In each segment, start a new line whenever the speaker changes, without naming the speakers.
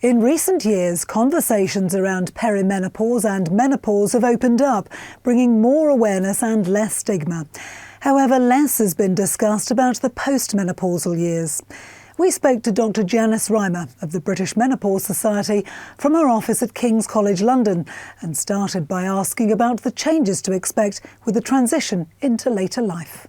In recent years, conversations around perimenopause and menopause have opened up, bringing more awareness and less stigma. However, less has been discussed about the post-menopausal years. We spoke to Dr. Janice Rymer of the British Menopause Society from her office at King's College London and started by asking about the changes to expect with the transition into later life.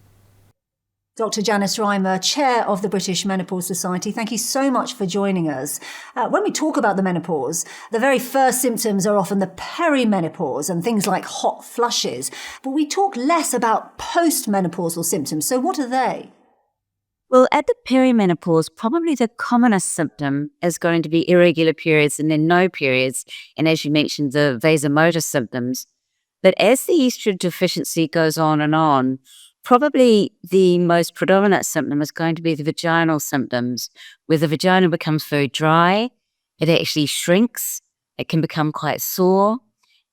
Dr. Janice Rymer, Chair of the British Menopause Society, thank you so much for joining us. When we talk about the menopause, the very first symptoms are often the perimenopause and things like hot flushes, but we talk less about post-menopausal symptoms. So what are they?
Well, at the perimenopause, probably the commonest symptom is going to be irregular periods and then no periods, and as you mentioned, the vasomotor symptoms. But as the estrogen deficiency goes on, probably the most predominant symptom is going to be the vaginal symptoms, where the vagina becomes very dry, it actually shrinks, it can become quite sore,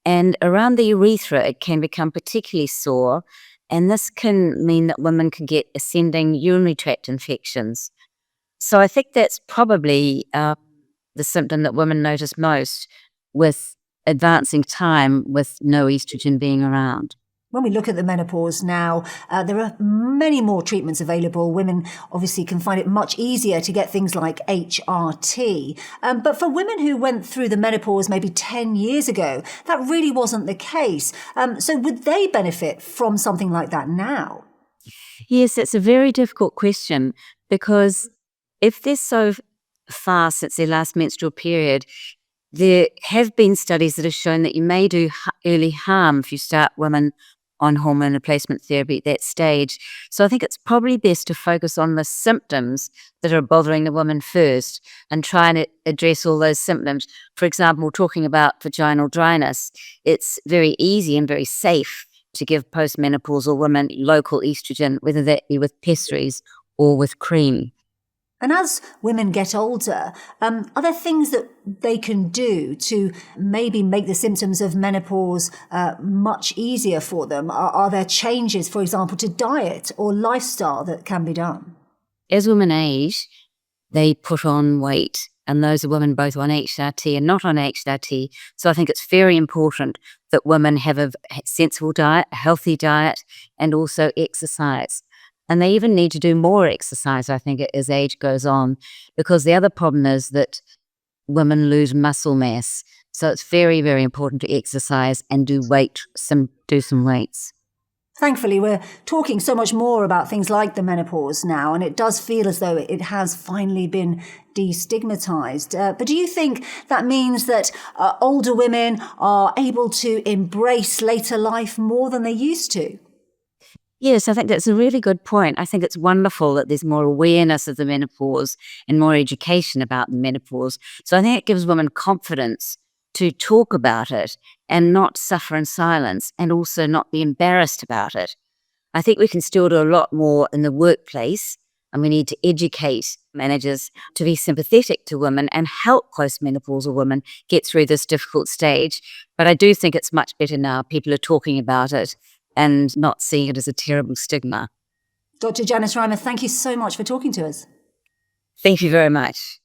and around the urethra it can become particularly sore, and this can mean that women can get ascending urinary tract infections. So I think that's probably the symptom that women notice most with advancing time with no estrogen being around.
When we look at the menopause now, there are many more treatments available. Women obviously can find it much easier to get things like HRT. But for women who went through the menopause maybe 10 years ago, that really wasn't the case. So would they benefit from something like that now?
Yes, it's a very difficult question because if they're so far since their last menstrual period, there have been studies that have shown that you may do early harm if you start women on hormone replacement therapy at that stage. So I think it's probably best to focus on the symptoms that are bothering the woman first and try and address all those symptoms. For example, talking about vaginal dryness, it's very easy and very safe to give postmenopausal women local estrogen, whether that be with pessaries or with cream.
And as women get older, are there things that they can do to maybe make the symptoms of menopause much easier for them? Are there changes, for example, to diet or lifestyle that can be done?
As women age, they put on weight, and those are women both on HRT and not on HRT. So I think it's very important that women have a sensible diet, a healthy diet, and also exercise. And they even need to do more exercise, I think, as age goes on, because the other problem is that women lose muscle mass. So it's very, very important to exercise and do some weights.
Thankfully, we're talking so much more about things like the menopause now, and it does feel as though it has finally been destigmatized. But do you think that means that older women are able to embrace later life more than they used to?
Yes, I think that's a really good point. I think it's wonderful that there's more awareness of the menopause and more education about the menopause. So I think it gives women confidence to talk about it and not suffer in silence and also not be embarrassed about it. I think we can still do a lot more in the workplace, and we need to educate managers to be sympathetic to women and help postmenopausal women get through this difficult stage. But I do think it's much better now. People are talking about it and not seeing it as a terrible stigma.
Dr. Janice Rymer, thank you so much for talking to us.
Thank you very much.